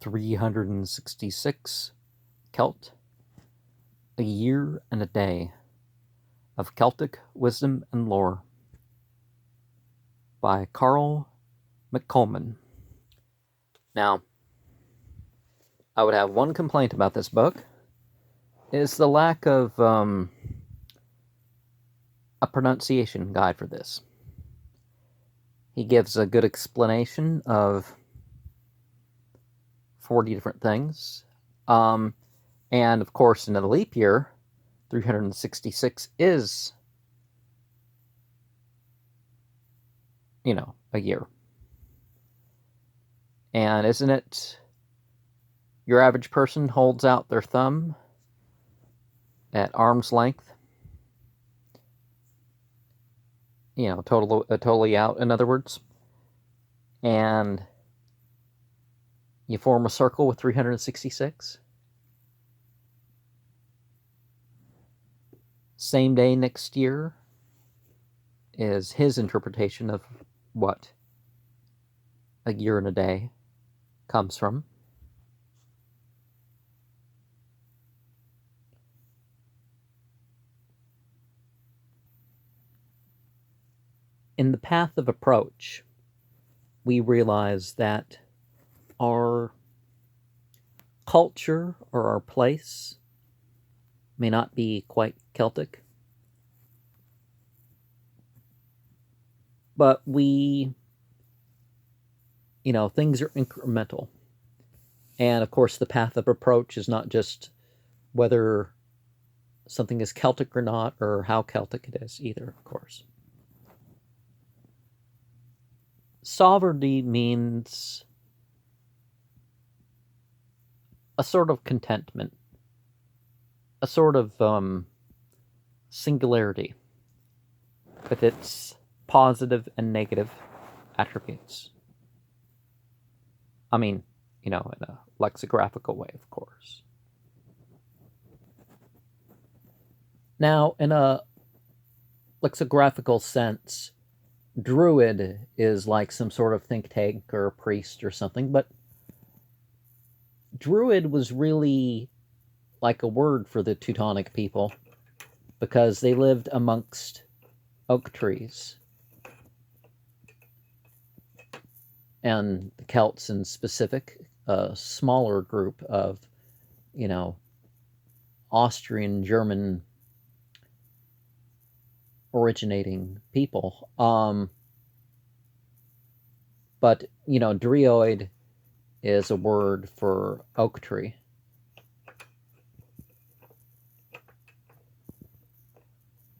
366 Celt, a year and a day of Celtic wisdom and lore by Carl McColman. Now, I would have one complaint about this book, is the lack of a pronunciation guide for this. He gives a good explanation of 40 different things. And of course, in a leap year, 366 is, a year. And isn't it your average person holds out their thumb at arm's length? Totally out, in other words. And you form a circle with 366. Same day next year is his interpretation of what a year and a day comes from. In the path of approach, we realize that our culture or our place may not be quite Celtic, but things are incremental. And of course, the path of approach is not just whether something is Celtic or not, or how Celtic it is either, of course. Sovereignty means a sort of contentment, a sort of singularity with its positive and negative attributes. I mean, in a lexicographical way, of course. Now, in a lexicographical sense, Druid is like some sort of think tank or a priest or something, but Druid was really like a word for the Teutonic people because they lived amongst oak trees. And the Celts in specific, a smaller group of, Austrian, German originating people. But, Druid is a word for oak tree.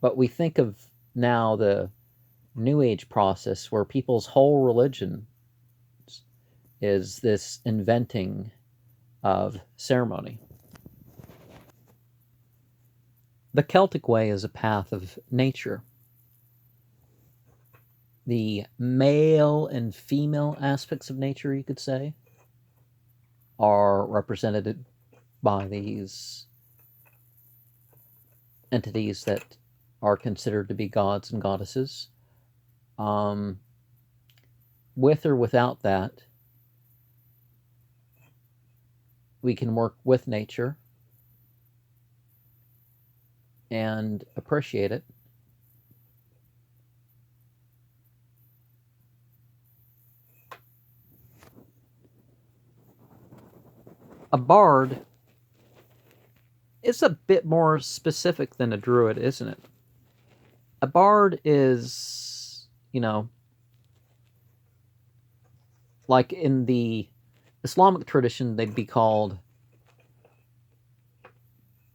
But we think of now the New Age process where people's whole religion is this inventing of ceremony. The Celtic way is a path of nature. The male and female aspects of nature, you could say, are represented by these entities that are considered to be gods and goddesses. With or without that, we can work with nature and appreciate it. A bard is a bit more specific than a druid, isn't it? A bard is, like in the Islamic tradition, they'd be called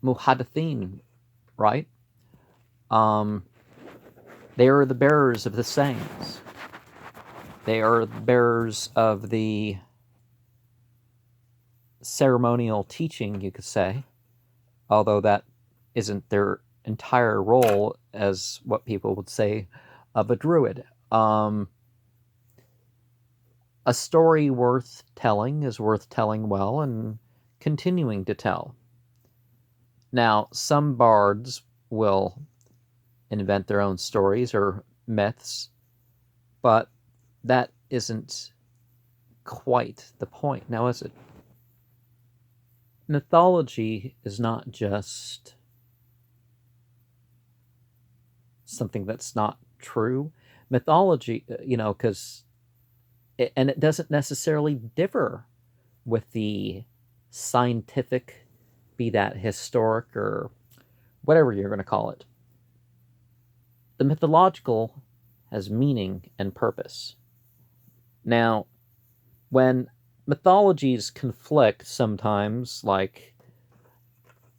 muhaddithin, right? They are the bearers of the sayings. They are the bearers of the ceremonial teaching, you could say, although that isn't their entire role as what people would say of a druid. A story worth telling is worth telling well and continuing to tell. Now, some bards will invent their own stories or myths, but that isn't quite the point, now is it? mythology is not just something that's not true. Mythology, because it doesn't necessarily differ with the scientific, be that historic or whatever you're going to call it. The mythological has meaning and purpose. Now, when mythologies conflict sometimes, like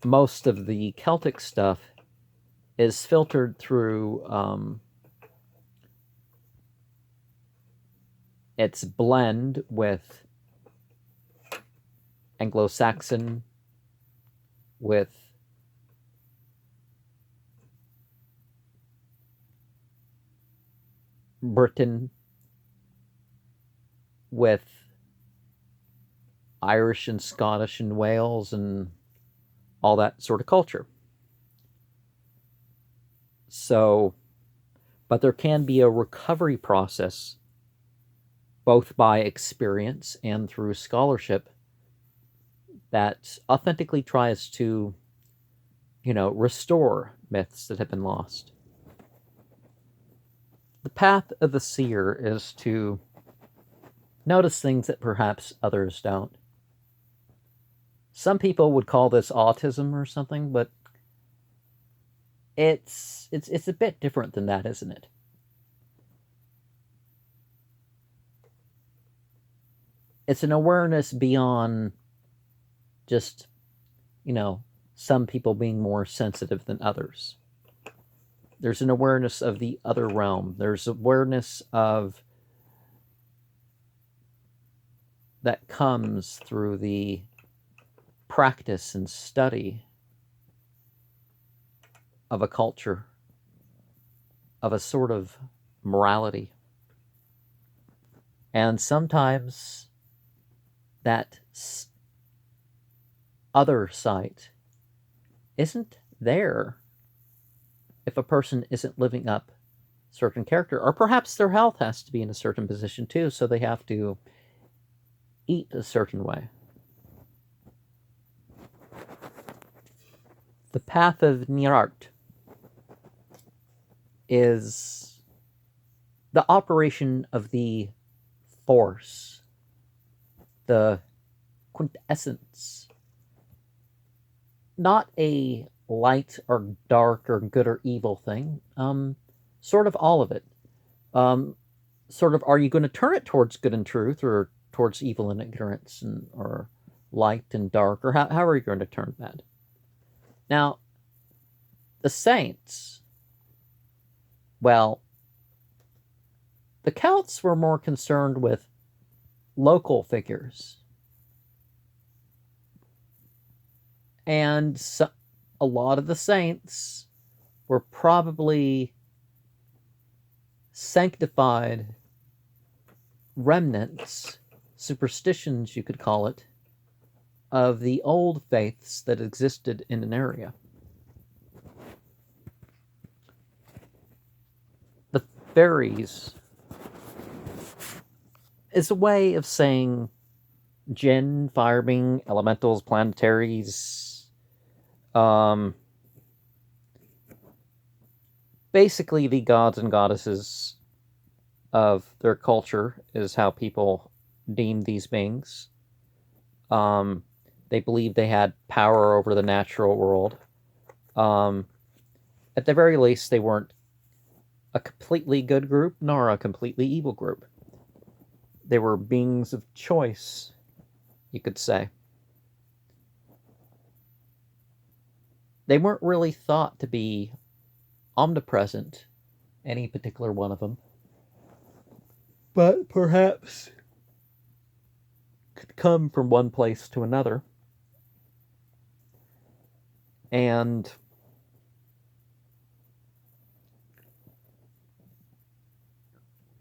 most of the Celtic stuff is filtered through its blend with Anglo-Saxon, with Britain, with Irish and Scottish and Wales and all that sort of culture. So, but there can be a recovery process both by experience and through scholarship that authentically tries to, restore myths that have been lost. The path of the seer is to notice things that perhaps others don't. Some people would call this autism or something, but it's a bit different than that, isn't it? It's an awareness beyond just, some people being more sensitive than others. There's an awareness of the other realm. There's awareness of that comes through the practice and study of a culture, of a sort of morality. And sometimes that other side isn't there if a person isn't living up certain character, or perhaps their health has to be in a certain position too, so they have to eat a certain way. The path of Nirart is the operation of the force, the quintessence, not a light or dark or good or evil thing. Sort of all of it. Sort of, are you going to turn it towards good and truth, or towards evil and ignorance, or light and dark, or how are you going to turn that? Now, the saints, well, the Celts were more concerned with local figures. And so, a lot of the saints were probably sanctified remnants, superstitions you could call it, of the old faiths that existed in an area. The fairies is a way of saying jinn, fire being, elementals, planetaries, basically the gods and goddesses of their culture is how people deem these beings. They believed they had power over the natural world. At the very least, they weren't a completely good group nor a completely evil group. They were beings of choice, you could say. They weren't really thought to be omnipresent, any particular one of them, but perhaps could come from one place to another. And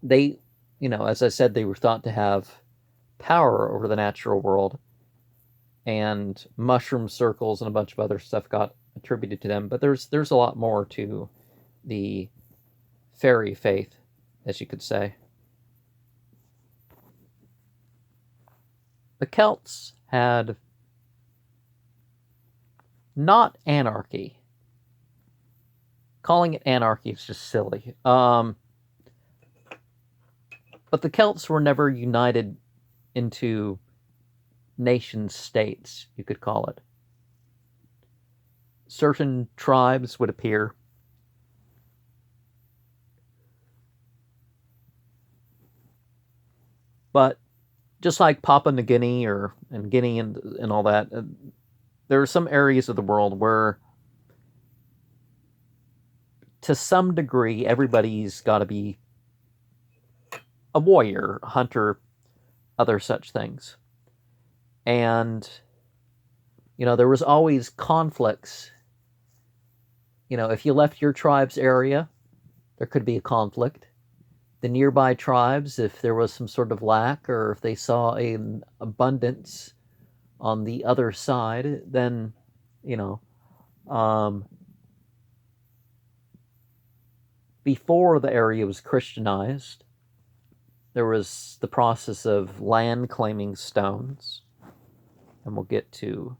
they, as I said, they were thought to have power over the natural world, and mushroom circles and a bunch of other stuff got attributed to them. But there's a lot more to the fairy faith, as you could say. The Celts had not anarchy. Calling it anarchy is just silly. But the Celts were never united into nation states, you could call it. Certain tribes would appear. But just like Papua New Guinea and Guinea and all that, there are some areas of the world where, to some degree, everybody's got to be a warrior, a hunter, other such things. And, there was always conflicts. If you left your tribe's area, there could be a conflict. The nearby tribes, if there was some sort of lack or if they saw an abundance on the other side, then, before the area was Christianized, there was the process of land claiming stones. And we'll get to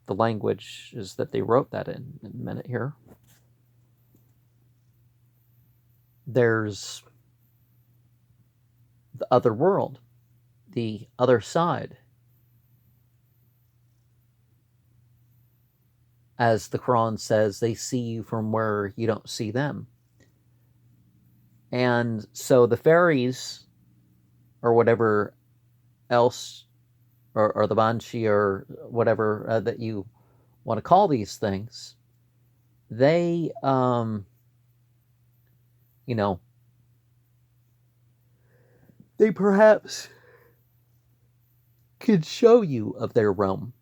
the language is that they wrote that in a minute here. There's the other world, the other side. As the Quran says, they see you from where you don't see them. And so the fairies, or whatever else, or the Banshee, or whatever that you want to call these things, they, they perhaps could show you of their realm.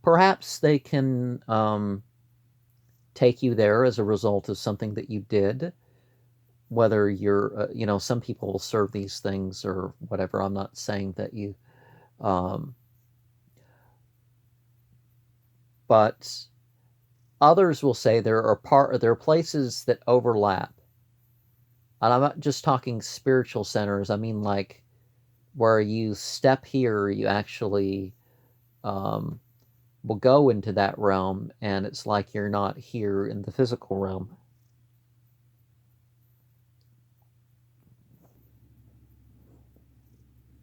Perhaps they can take you there as a result of something that you did. Whether you're, some people will serve these things or whatever. I'm not saying that you, but others will say there are places that overlap. And I'm not just talking spiritual centers. I mean, like, where you step here, you actually will go into that realm, and it's like you're not here in the physical realm.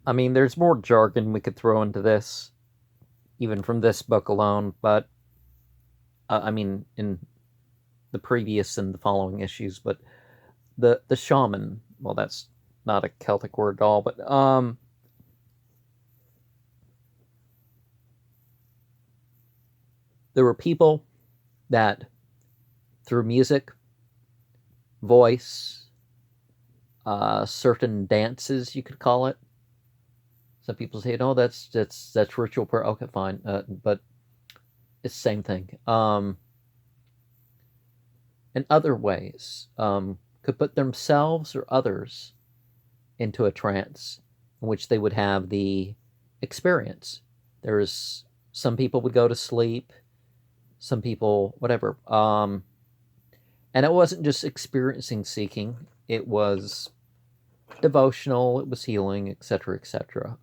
I mean, there's more jargon we could throw into this, even from this book alone, but I mean, in the previous and the following issues, but the shaman, well, that's not a Celtic word at all, but there were people that, through music, voice, certain dances, you could call it. Some people say, no, that's ritual prayer. Okay, fine, but it's the same thing. In other ways, could put themselves or others into a trance in which they would have the experience. There's some people would go to sleep, some people whatever. And it wasn't just experiencing seeking; it was devotional, it was healing, etc., etc.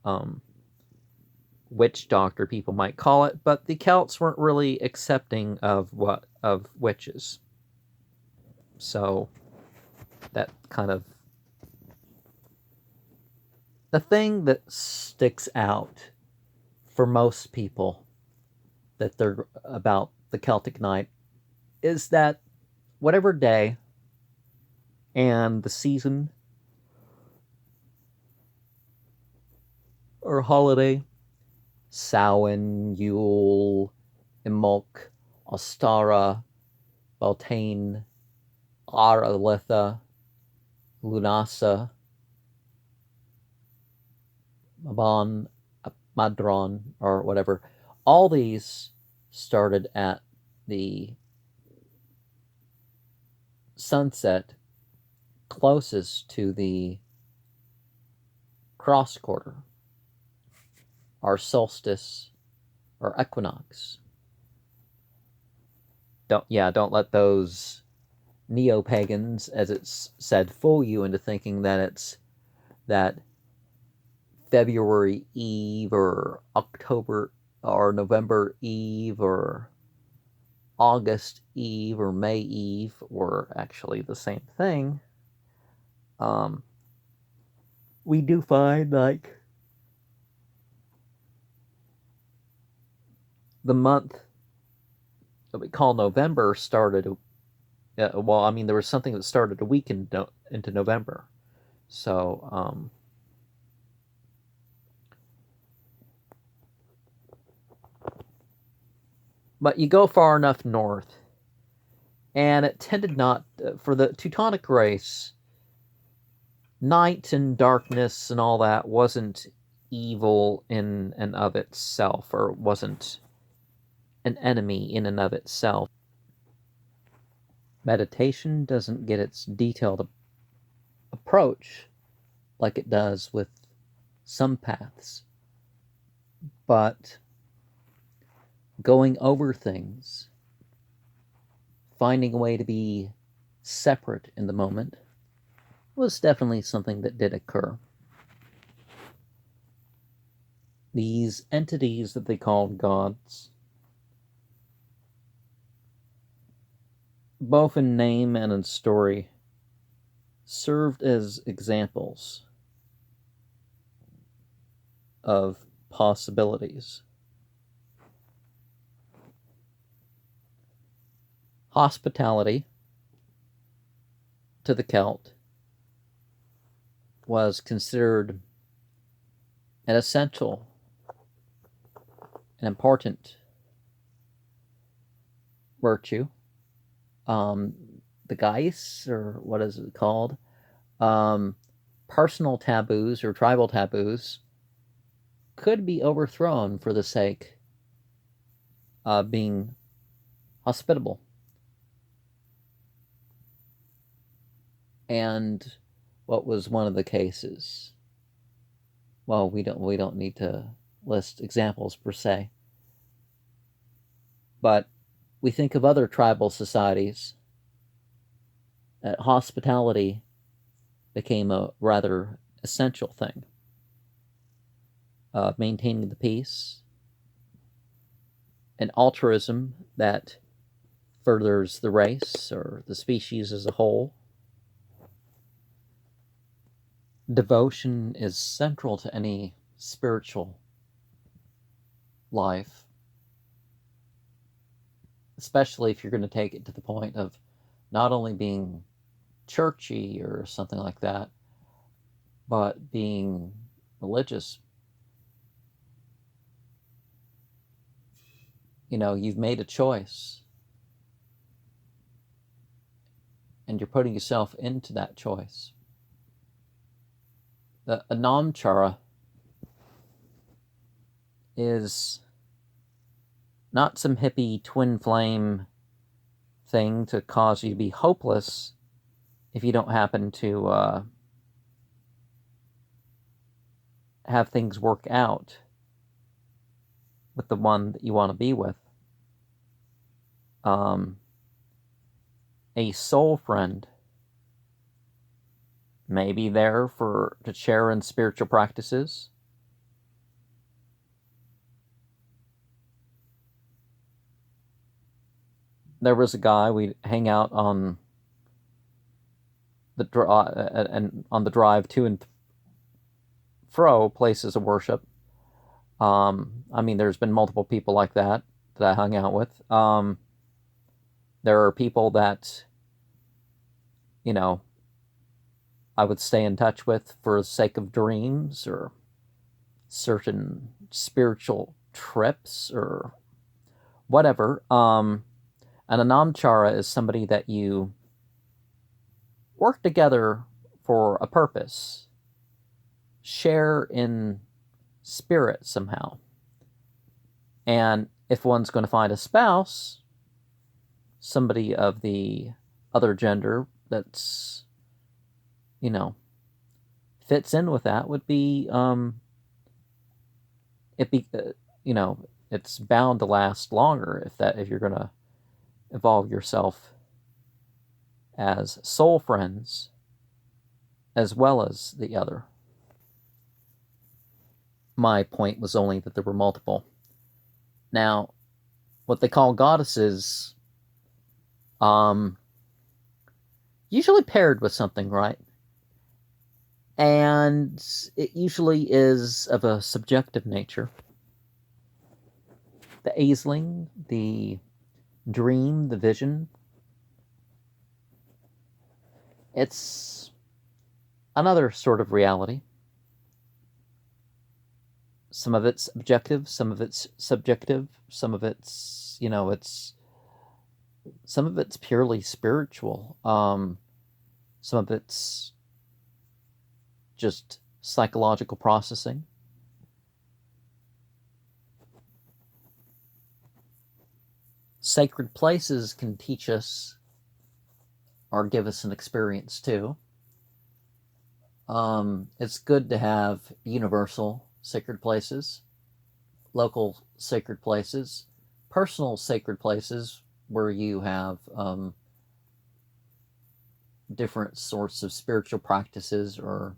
Witch doctor, people might call it, but the Celts weren't really accepting of witches. So that kind of the thing that sticks out for most people that they're about the Celtic night is that whatever day and the season or holiday, Samhain, Yule, Imbolc, Ostara, Beltane, Aranitha, Lunasa, Mabon, Madron, or whatever, all these started at the sunset closest to the cross quarter, our solstice or equinox. Don't let those neo-pagans, as it's said, fool you into thinking that it's that February Eve or October or November Eve or August Eve or May Eve were actually the same thing, um, we do find like the month that we call November started. Well, I mean, there was something that started a week into November. So, but you go far enough north, and it tended not for the Teutonic race. Night and darkness and all that wasn't evil in and of itself, or wasn't an enemy in and of itself. Meditation doesn't get its detailed approach like it does with some paths, but going over things, finding a way to be separate in the moment, was definitely something that did occur. These entities that they called gods, both in name and in story, served as examples of possibilities. Hospitality to the Celt was considered an essential and important virtue. The Geis, or what is it called? Personal taboos or tribal taboos could be overthrown for the sake of being hospitable. And what was one of the cases? Well, we don't need to list examples per se, but we think of other tribal societies that hospitality became a rather essential thing. Maintaining the peace, and altruism that furthers the race or the species as a whole. Devotion is central to any spiritual life, especially if you're going to take it to the point of not only being churchy or something like that, but being religious. You know, you've made a choice, and you're putting yourself into that choice. The Anamchara is not some hippie twin flame thing to cause you to be hopeless if you don't happen to have things work out with the one that you want to be with. A soul friend may be there to share in spiritual practices. There was a guy we'd hang out on the drive to and fro places of worship. I mean, there's been multiple people like that I hung out with. There are people that, you know, I would stay in touch with for the sake of dreams or certain spiritual trips or whatever. An Anamchara is somebody that you work together for a purpose, share in spirit somehow. And if one's going to find a spouse, somebody of the other gender that's, you know, fits in with that would be, you know, it's bound to last longer if you're going to evolve yourself as soul friends as well as the other. My point was only that there were multiple. Now, what they call goddesses Um, Usually paired with something, right? And it usually is of a subjective nature. The Aisling, the dream, the vision, it's another sort of reality. Some of it's objective, some of it's subjective, some of it's, some of it's purely spiritual. Some of it's just psychological processing. Sacred places can teach us or give us an experience too. It's good to have universal sacred places, local sacred places, personal sacred places where you have different sorts of spiritual practices or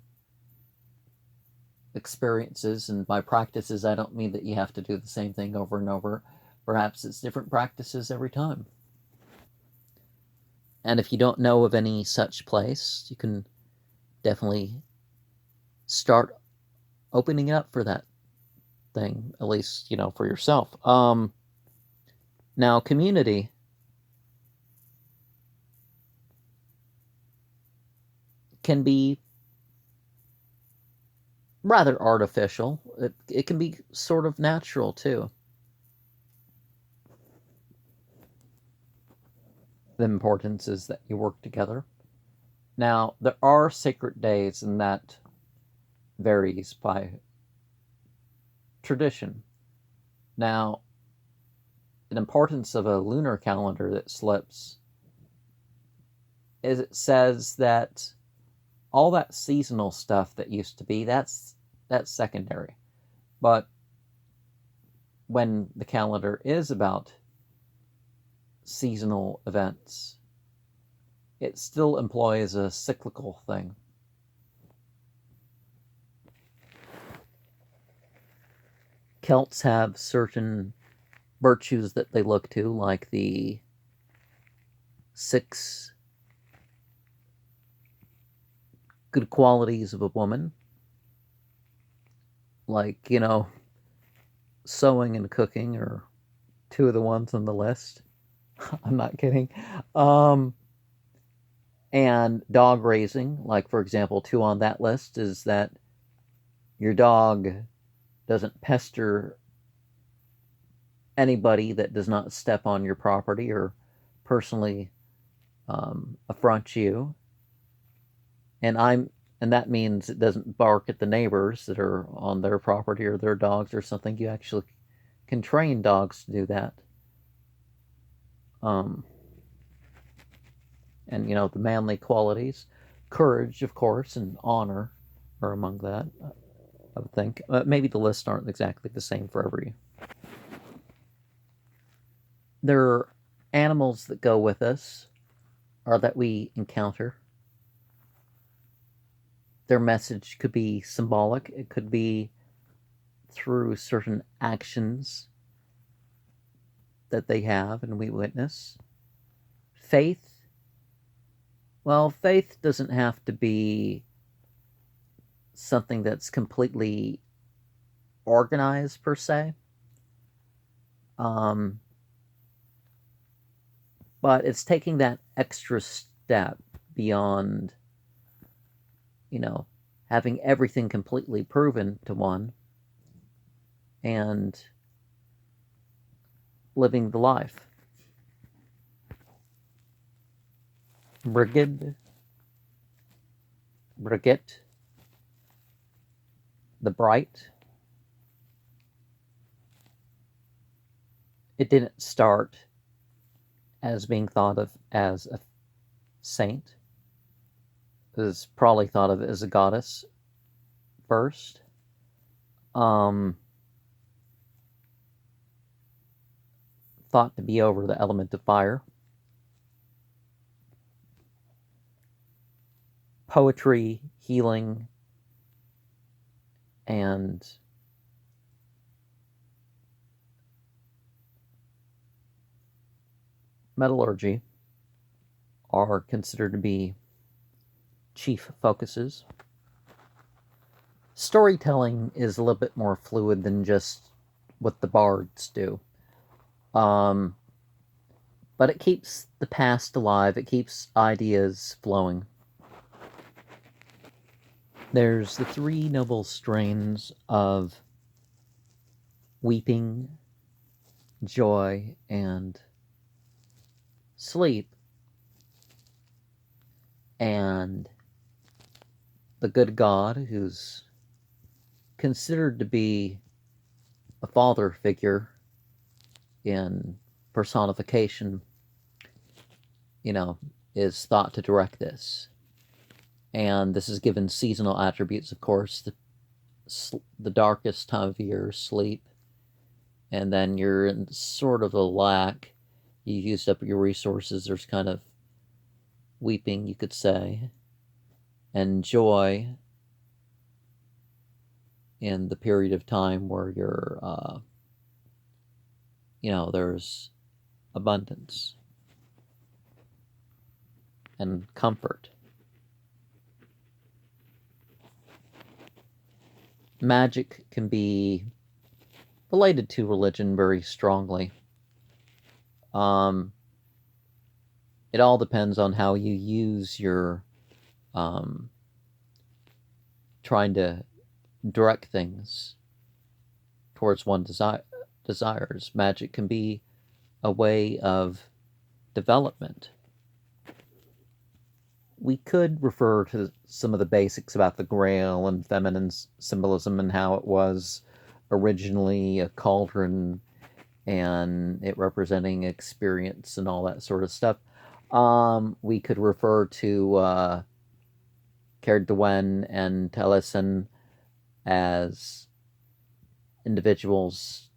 experiences. And by practices, I don't mean that you have to do the same thing over and over. Perhaps it's different practices every time. And if you don't know of any such place, you can definitely start opening up for that thing, at least, for yourself. Now, community can be rather artificial. It can be sort of natural too. The importance is that you work together. Now, there are sacred days, and that varies by tradition. Now, an importance of a lunar calendar that slips is it says that all that seasonal stuff that used to be, that's secondary. But when the calendar is about seasonal events, it still employs a cyclical thing. Celts have certain virtues that they look to, like the 6 good qualities of a woman, like, sewing and cooking are 2 of the ones on the list. I'm not kidding. Um, and dog raising, like, for example, 2 on that list is that your dog doesn't pester anybody that does not step on your property or personally affront you. And that means it doesn't bark at the neighbors that are on their property or their dogs or something. You actually can train dogs to do that. Um, and the manly qualities, courage, of course, and honor are among that. I would think maybe the lists aren't exactly the same for every. There are animals that go with us or that we encounter. Their message could be symbolic. It could be through certain actions that they have and we witness. Faith, well, faith doesn't have to be something that's completely organized per se. Um, but it's taking that extra step beyond, having everything completely proven to one and living the life. Brigid, Brigitte, the Bright. It didn't start as being thought of as a saint. It was probably thought of as a goddess first. Thought to be over the element of fire. Poetry, healing, and metallurgy. are considered to be chief focuses. Storytelling is a little bit more fluid than just what the bards do. Um, but it keeps the past alive, it keeps ideas flowing. There's the three noble strains of weeping, joy, and sleep. And the good God, who's considered to be a father figure in personification, is thought to direct this. And this is given seasonal attributes, of course. The darkest time of year, sleep, and then you're in sort of a lack. You used up your resources. There's kind of weeping, you could say, and joy in the period of time where there's abundance and comfort. Magic can be related to religion very strongly. It all depends on how you use your trying to direct things towards one desires. Magic can be a way of development. We could refer to some of the basics about the Grail and feminine symbolism and how it was originally a cauldron and it representing experience and all that sort of stuff. We could refer to Caer Dwen and Taliesin as individuals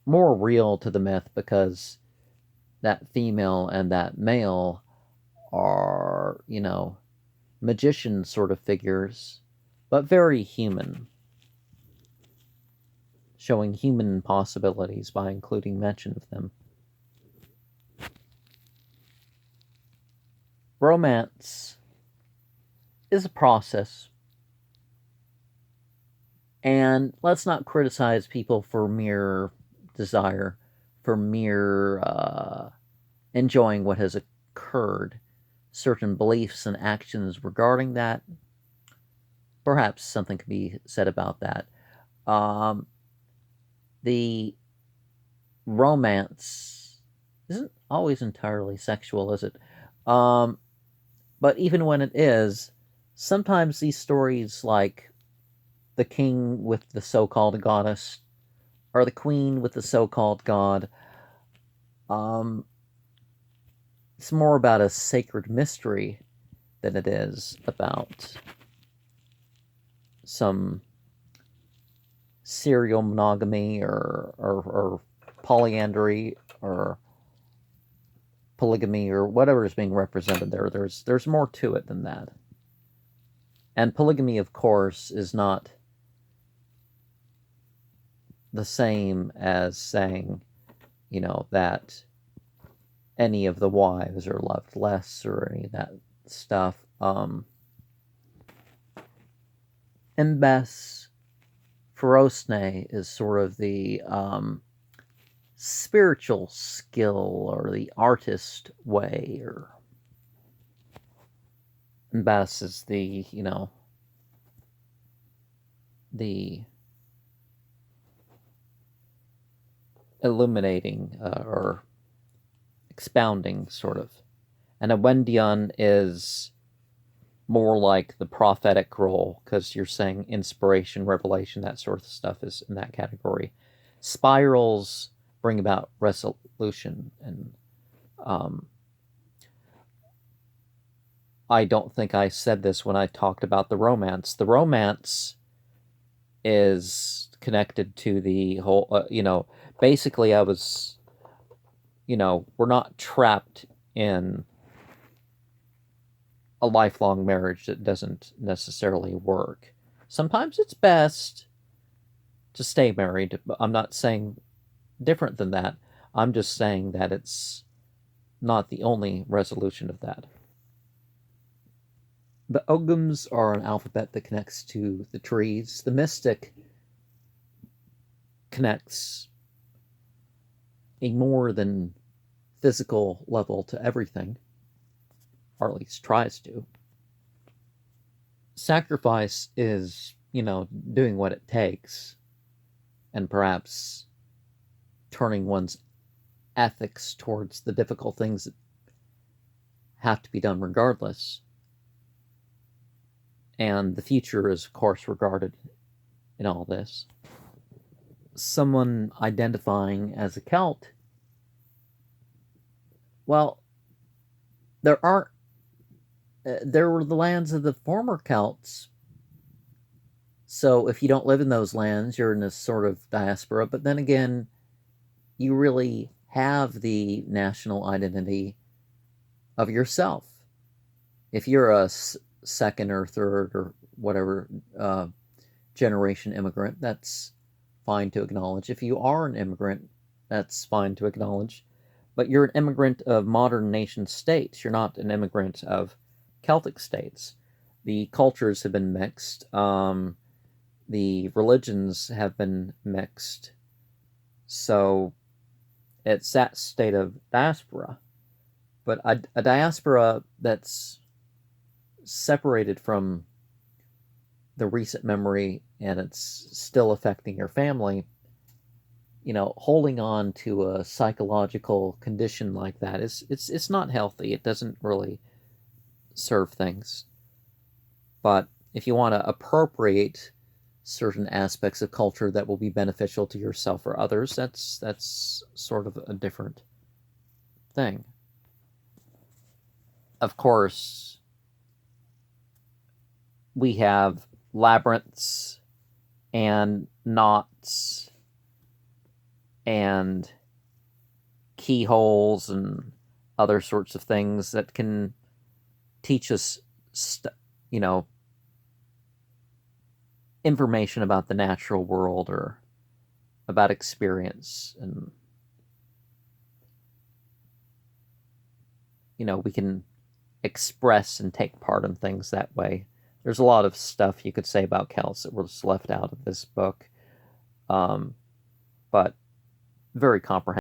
more real to the myth because that female and that male are, magician sort of figures, but very human, showing human possibilities by including mention of them. Romance is a process, and let's not criticize people for mere desire, for mere enjoying what has occurred. Certain beliefs and actions regarding that, perhaps something could be said about that. The romance isn't always entirely sexual, is it? But even when it is, sometimes these stories, like the king with the so-called goddess, or the queen with the so-called god, it's more about a sacred mystery than it is about some serial monogamy or polyandry or polygamy or whatever is being represented there. There's more to it than that. And polygamy, of course, is not the same as saying, that any of the wives are loved less or any of that stuff. Embes Ferocne is sort of the spiritual skill or the artist way, or Embes is the illuminating or expounding sort of. And a Wendion is more like the prophetic role because you're saying inspiration, revelation, that sort of stuff is in that category. Spirals bring about resolution, and I don't think I said this when I talked about the romance. The romance is connected to the whole, basically I was, we're not trapped in a lifelong marriage that doesn't necessarily work. Sometimes it's best to stay married. I'm not saying different than that. I'm just saying that it's not the only resolution of that. The Ogums are an alphabet that connects to the trees. The Mystic connects a more than physical level to everything, or at least tries to. Sacrifice is, doing what it takes and perhaps turning one's ethics towards the difficult things that have to be done regardless. And the future is, of course, regarded in all this. Someone identifying as a Celt, well, there aren't. There were the lands of the former Celts. So if you don't live in those lands, you're in this sort of diaspora. But then again, you really have the national identity of yourself. If you're a second or third or whatever generation immigrant, that's fine to acknowledge. If you are an immigrant, that's fine to acknowledge. But you're an immigrant of modern nation states. You're not an immigrant of Celtic states. The cultures have been mixed. The religions have been mixed. So it's that state of diaspora. But a diaspora that's separated from the recent memory and it's still affecting your family, holding on to a psychological condition like that it's not healthy. It doesn't really serve things. But if you want to appropriate certain aspects of culture that will be beneficial to yourself or others, that's sort of a different thing. Of course, we have labyrinths and knots and keyholes and other sorts of things that can teach us, information about the natural world or about experience. And, we can express and take part in things that way. There's a lot of stuff you could say about Celts that was left out of this book, but very comprehensive.